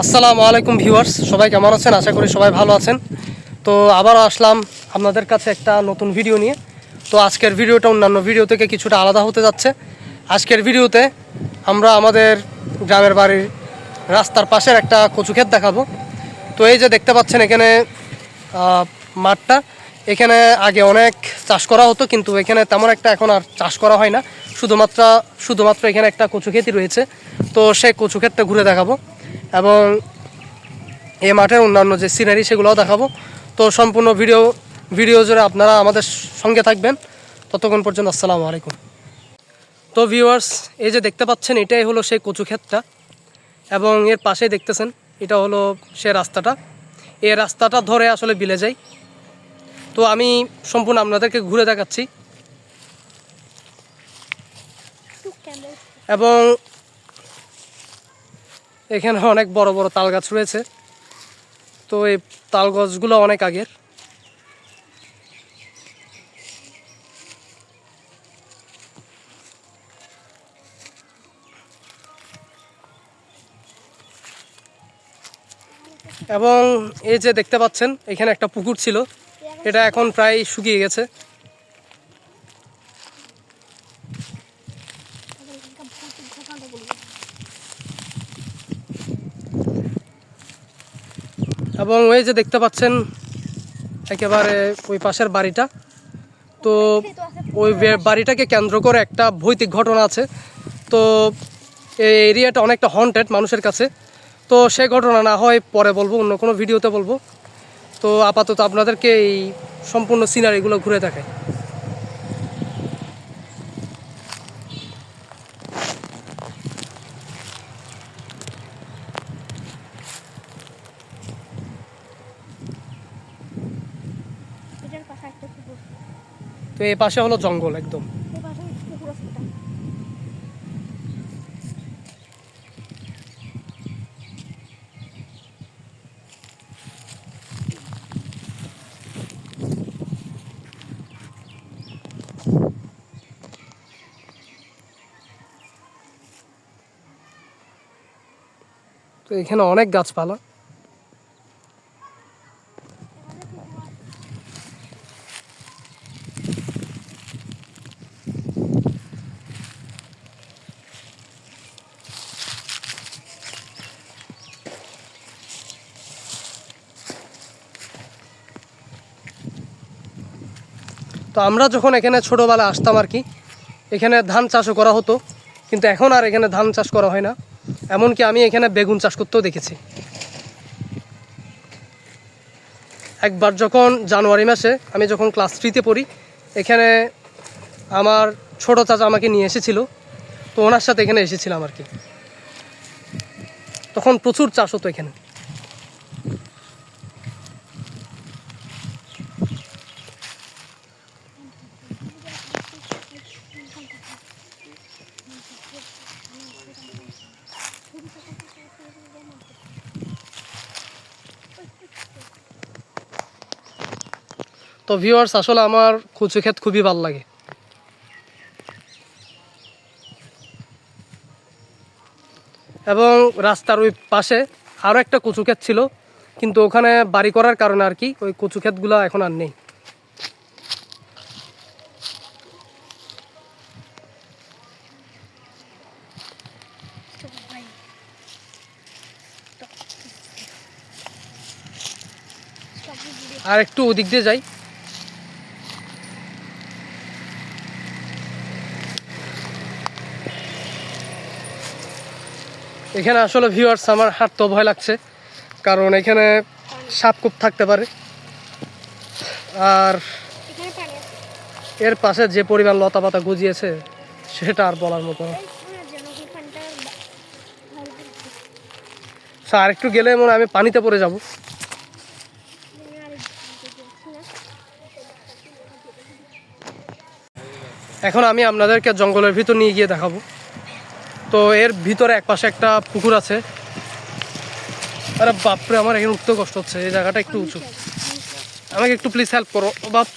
আসসালামু আলাইকুম ভিউয়ার্স, সবাই কেমন আছেন? আশা করি সবাই ভালো আছেন। তো আবারও আসলাম আপনাদের কাছে একটা নতুন ভিডিও নিয়ে। তো আজকের ভিডিওটা অন্যান্য ভিডিও থেকে কিছুটা আলাদা হতে যাচ্ছে। আজকের ভিডিওতে আমরা আমাদের গ্রামের বাড়ির রাস্তার পাশের একটা কচু ক্ষেত দেখাবো। তো এই যে দেখতে পাচ্ছেন এখানে মাঠটা, এখানে আগে অনেক চাষ করা হতো, কিন্তু এখানে তেমন একটা এখন আর চাষ করা হয় না। শুধুমাত্র এখানে একটা কচু ক্ষেতই রয়েছে। তো সেই কচু ক্ষেতটা ঘুরে দেখাবো এবং এই মাঠের অন্যান্য যে সিনারি সেগুলোও দেখাবো। তো সম্পূর্ণ ভিডিও জুড়ে আপনারা আমাদের সঙ্গে থাকবেন। ততক্ষণ পর্যন্ত আসসালামু আলাইকুম। তো ভিউয়ার্স, এই যে দেখতে পাচ্ছেন এটাই হলো সেই কচু ক্ষেতটা এবং এর পাশে দেখতেছেন এটা হলো সে রাস্তাটা। এই রাস্তাটা ধরে আসলে বিলে যাই। তো আমি সম্পূর্ণ আপনাদেরকে ঘুরে দেখাচ্ছি এবং এখানে অনেক বড় বড় তাল গাছ রয়েছে। তো এই তাল গাছগুলো অনেক আগের। এবং এই যে দেখতে পাচ্ছেন এখানে একটা পুকুর ছিল, এটা এখন প্রায় শুকিয়ে গেছে। এবং ওই যে দেখতে পাচ্ছেন একেবারে ওই পাশের বাড়িটা। তো ওই বাড়িটাকে কেন্দ্র করে একটা ভৌতিক ঘটনা আছে। তো এই এরিয়াটা অনেকটা হন্টেড মানুষের কাছে। তো সে ঘটনা না হয় পরে বলবো, অন্য কোনো ভিডিওতে বলবো। তো আপাতত আপনাদেরকে এই সম্পূর্ণ সিনারিগুলো ঘুরে দেখাই। তো এই পাশে হলো জঙ্গল একদম। তো এখানে অনেক গাছপালা। তো আমরা যখন এখানে ছোটোবেলা আসতাম আর কি, এখানে ধান চাষও করা হতো, কিন্তু এখন আর এখানে ধান চাষ করা হয় না। এমনকি আমি এখানে বেগুন চাষ করতেও দেখেছি। একবার যখন জানুয়ারি মাসে আমি যখন ক্লাস 3-তে পড়ি, এখানে আমার ছোটো চাচা আমাকে নিয়ে এসেছিল। তো ওনার সাথে এখানে এসেছিলাম আর কি। তখন প্রচুর চাষ হতো এখানে। তো ভিউয়ার্স, আসলে আমার কচু ক্ষেত খুবই ভালো লাগে। এবং রাস্তার ওই পাশে আরও একটা কচু ক্ষেত ছিল, কিন্তু ওখানে বাড়ি করার কারণে আর কি ওই কচু ক্ষেতগুলো এখন আর নেই। আর একটু ওদিক দিয়ে যাই। এখানে আসলে ভিউয়ার্স আমার হাঁটতেও ভয় লাগছে, কারণ এখানে সাপ খুব থাকতে পারে। আর এর পাশে যে পরিমাণ লতা পাতা গজিয়েছে সেটা আর বলার মতো না। আর একটু গেলে মনে হয় আমি পানিতে পড়ে যাব। এখন আমি আপনাদেরকে জঙ্গলের ভিতর নিয়ে গিয়ে দেখাবো। তো এর ভিতরে এক পাশে একটা পুকুর আছে। আরে বাপরে, আমার এখানে উঠতে কষ্ট হচ্ছে, এই জায়গাটা একটু উঁচু। আমাকে একটু প্লিজ হেল্প করো বাপ।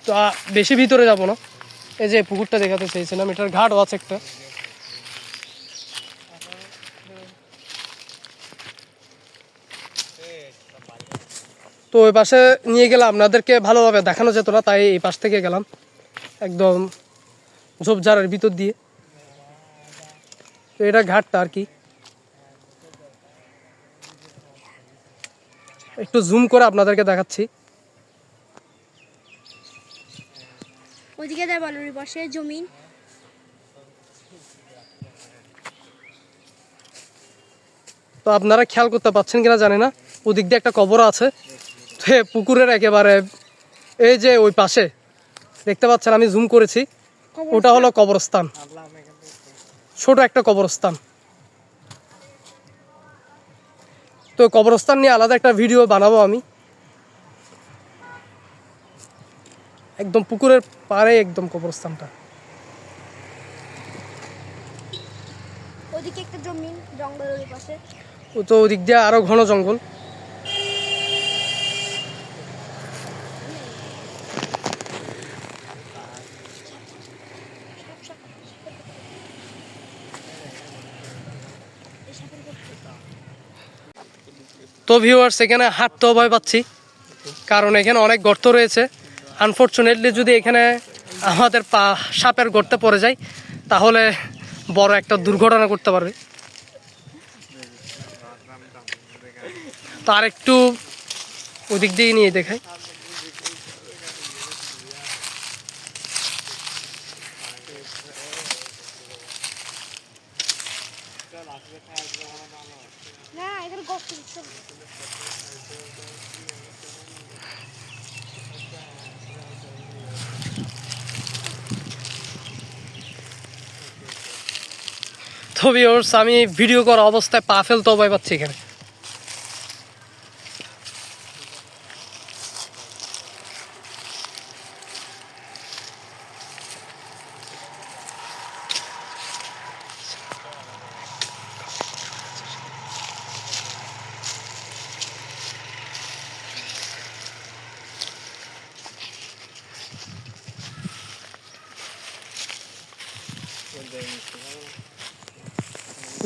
তো বেশি ভিতরে যাব না, এই যে পুকুরটা দেখাতে চাইছিলাম, এটার ঘাটও আছে একটা। তো ওই পাশে নিয়ে গেলে আপনাদেরকে ভালোভাবে দেখানো যেত না, তাই এই পাশ থেকে গেলাম একদম ঝোপঝাড়ের ভিতর দিয়ে। তো এটা ঘাটটা আর কি, একটু জুম করে আপনাদেরকে দেখাচ্ছি। ওইদিকে দেয় বালুর পাশে জমিন। তো আপনারা খেয়াল করতে পাচ্ছেন কিনা জানি না, ওদিক দিয়ে একটা কবর আছে। তো পুকুরের একেবারে এই যে ওই পাশে দেখতে পাচ্ছেন, আমি জুম করেছি, ওটা হলো কবরস্থান, ছোট একটা কবরস্থান। তো কবরস্থান নিয়ে আলাদা একটা ভিডিও বানাবো আমি, একদম পুকুরের পাড়ে একদম কবরস্থানটা। ওইদিকে একটা জমিন জঙ্গলের পাশে। ও তো ওদিক দিয়ে আরো ঘন জঙ্গল। তো ভিউয়ার্স, এখানে হাঁটতেও ভয় পাচ্ছি, কারণ এখানে অনেক গর্ত রয়েছে। আনফর্চুনেটলি যদি এখানে আমাদের পা সাপের গর্তে পড়ে যায়, তাহলে বড় একটা দুর্ঘটনা করতে পারবে। তার একটু ওদিক দিয়ে নিয়ে দেখাই। না এখানে গর্ত দিচ্ছে। তো ভিউয়ার্স, আমি ভিডিও করা অবস্থায় পা ফেলতেও ভয় পাচ্ছি এখানে।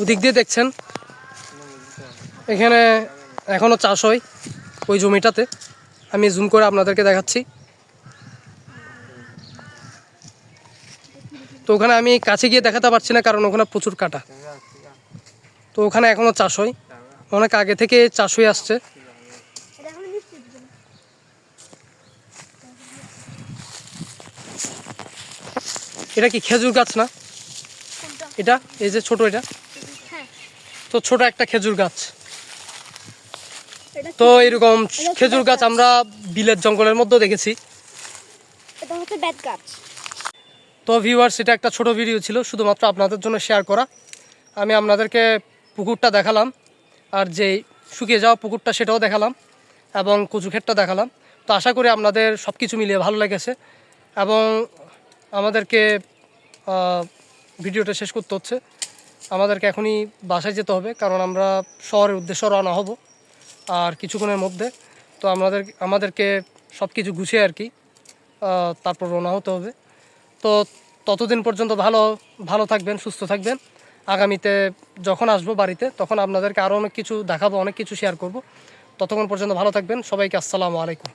ওদিক দিয়ে দেখছেন, এখানে এখনো চাষ হয় ওই জমিটাতে। আমি জুম করে আপনাদেরকে দেখাচ্ছি। তো ওখানে আমি কাছে গিয়ে দেখাতে পারছি না, কারণ ওখানে প্রচুর কাটা। তো ওখানে এখনো চাষ হয়, অনেক আগে থেকে চাষ হয়ে আসছে। এটা এখন মিষ্টি দিচ্ছে। এটা কি খেজুর গাছ না? কোনটা? এটা এই যে ছোট, এটা হ্যাঁ তো ছোট একটা খেজুর গাছ। এটা তো এরকম খেজুর গাছ আমরা বিলের জঙ্গলের মধ্যে দেখেছি। এটা হচ্ছে বেত গাছ। তো ভিউয়ার্স, এটা একটা ছোট ভিডিও ছিল, শুধুমাত্র আপনাদের জন্য শেয়ার করা। আমি আপনাদেরকে পুকুরটা দেখালাম, আর যেই শুকিয়ে যাওয়া পুকুরটা সেটাও দেখালাম, এবং কচু ক্ষেতটা দেখালাম। তো আশা করি আপনাদের সব কিছু মিলিয়ে ভালো লেগেছে। এবং আমাদেরকে ভিডিওটা শেষ করতে হচ্ছে, আমাদেরকে এখনই বাসায় যেতে হবে, কারণ আমরা শহরের উদ্দেশ্যে রওনা হব আর কিছুক্ষণের মধ্যে। তো আমাদেরকে সব কিছু গুছিয়ে আর কি তারপর রওনা হতে হবে। তো ততদিন পর্যন্ত ভালো থাকবেন, সুস্থ থাকবেন। আগামীতে যখন আসবো বাড়িতে, তখন আপনাদেরকে আরও অনেক কিছু দেখাবো, অনেক কিছু শেয়ার করব। ততক্ষণ পর্যন্ত ভালো থাকবেন। সবাইকে আসসালামু আলাইকুম।